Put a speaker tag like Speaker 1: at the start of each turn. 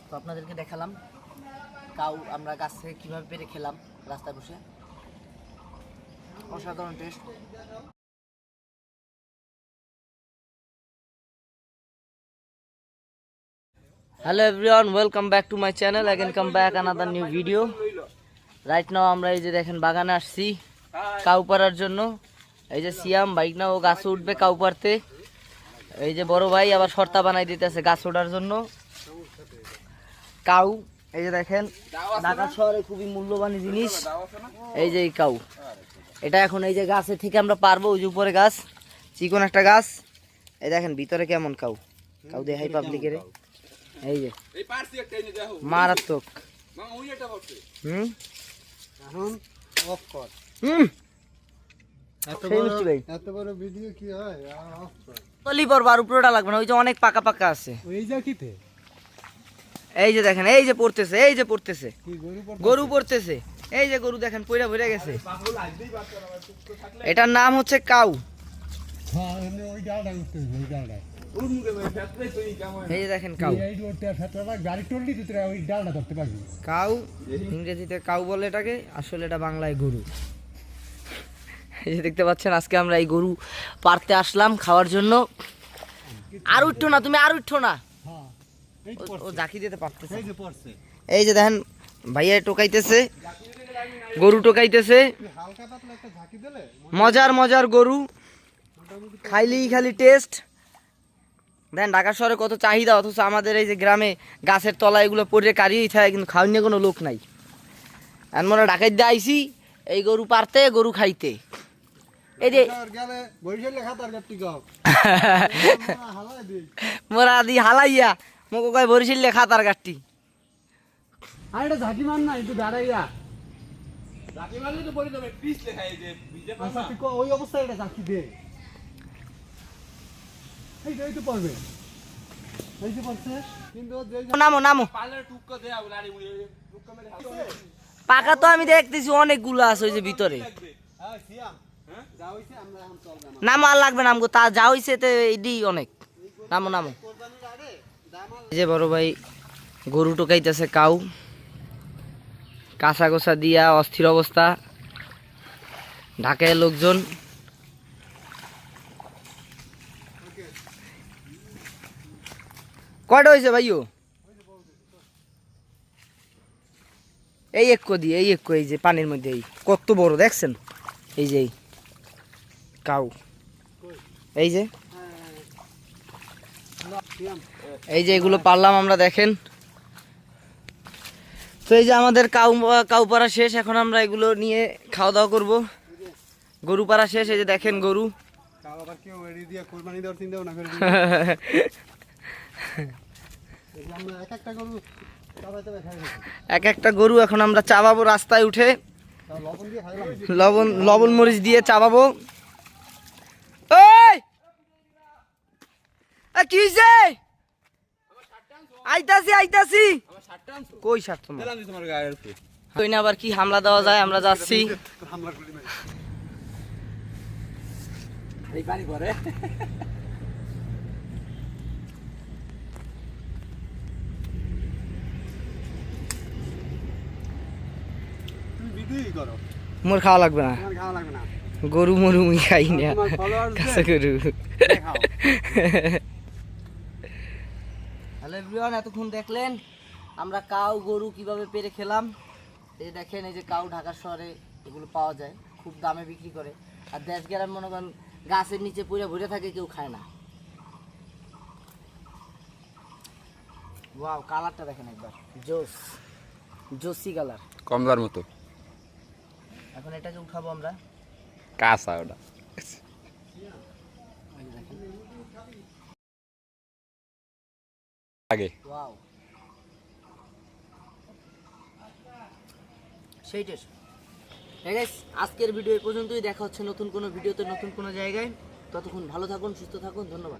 Speaker 1: তো আপনাদেরকে দেখালাম কাউ আমরা গাছ থেকে কীভাবে পেরে খেলাম রাস্তায় বসে। অসাধারণ test. Hello everyone, welcome back to my channel. Again come back another new video. Right now আমরা এই যে দেখেন বাগানে আসছি কাউ পাড়ার জন্য। এই যে সিয়াম বাইক না ও গাছে উঠবে কাউ পাড়তে। এই যে বড় ভাই আবার শর্তা বানাই দিতেছে গাছ ওঠার জন্য। কাউ এই যে দেখেন ঢাকা শহরে খুবই মূল্যবান জিনিস। এই যে এই কাউ, এটা এখন এই যে গাছে থেকে আমরা পারবো। ওই যে উপরে গাছ, চিকন একটা গাছ। এই দেখেন ভিতরে কেমন কাউ, কাউ দেখাই পাবলিকের। এই যে মারাত্মক। উপরটা লাগবে না, ওই যে অনেক পাকা পাকা আছে। এই যে দেখেন এই যে পড়তেছে, এই যে পড়তেছে গরু পড়তেছে। এই যে গরু দেখেন পয়রা ভরে গেছে। এটার নাম হচ্ছে কাউ। এই যে দেখেন কাউ, কাউ ইংরেজিতে কাউ বলে এটাকে, আসলে এটা বাংলায় গরু। এই যে দেখতে পাচ্ছেন আজকে আমরা এই গরু পারতে আসলাম খাওয়ার জন্য। আর উঠছো না তুমি, আর উঠছো না, ও ঝাঁকি দিতে পারতেছে। এই যে দেখেন ভাইয়া টোকাইতেছে, গরু টোকাইতেছে। মজার মজার গরু, খাইলেই খালি টেস্ট। দেখেন ঢাকা শহরে কত চাহিদা, অথচ আমাদের এই যে গ্রামে গাছের তলায় এগুলো পড়ে কারিয়েই থাকে, কিন্তু খাওয়ার নিয়ে কোনো লোক নাই। আমরা ঢাকায় দিয়ে আইসি এই গরু পারতে, গরু খাইতে। এই যে মোরা দি হালাইয়া মোকে কয় বরিশালে খাতার গাঠটি।
Speaker 2: আর এটা ঝাঁকি মার না, একটু দাঁড়াইয়া ওই অবস্থায় এটা ঝাঁকি দে। এই তো পারবে, এই যে পারছে কিন্তু
Speaker 1: নামো নামো। পাকা তো আমি দেখতেছি অনেকগুলো আছে ওই যে ভিতরে। নামো, আর লাগবে নামগো, তা যা হইছে এডি অনেক। নামো নামো। এই যে বড় ভাই গরু টোকাইতেছে কাউ, কাঁচা গোসা দিয়া অস্থির অবস্থা। ঢাকায় লোকজন। কয়টা হয়েছে ভাইও? এই এক দিয়ে, এই এক, এই যে পানির মধ্যে এই কত বড় দেখছেন। এই যে কাউ, এই যে এই যে এগুলো পারলাম আমরা দেখেন। তো এই যে আমাদের কাউ পাড়া শেষ, এখন আমরা এগুলো নিয়ে খাওয়া দাওয়া করবো। গরু পাড়া শেষ, এই যে দেখেন গরু। এক একটা গরু এখন আমরা চাবাবো রাস্তায় উঠে, লবণ মরিচ দিয়ে চাবাবো। কি হইছে? আইতাছি আইতাছি। কই সার তোমার? কই না আবার কি হামলা দেওয়া যায়, আমরা যাচ্ছি। এই পানি পড়ে। মোর খাওয়া লাগবে না, গরু মরু মুই খাই না, কাঁচা গরু। হ্যালো এভরিওয়ান, এতক্ষণ দেখলেন আমরা কাউ গরু কিভাবে পেরে খেলাম। এই দেখেন এই যে কাউ ঢাকা শহরে এগুলো পাওয়া যায়, খুব দামে বিক্রি করে। আর দেশ গ্রাম মনে করেন গাছের নিচে পুরো ভরে থাকে, কেউ খায় না। ওয়াও, কালারটা দেখেন একবার, জোস জোসি কালার,
Speaker 3: কমলার মতো।
Speaker 1: এখন এটাকে উঠাবো আমরা।
Speaker 3: কাঁচা ওটা আগে।
Speaker 1: ওয়াও, সেই টেস্ট। আজকের ভিডিও এই পর্যন্তই। দেখা হচ্ছে নতুন কোনো ভিডিওতে, নতুন কোনো জায়গায়। ততক্ষণ ভালো থাকুন, সুস্থ থাকুন, ধন্যবাদ।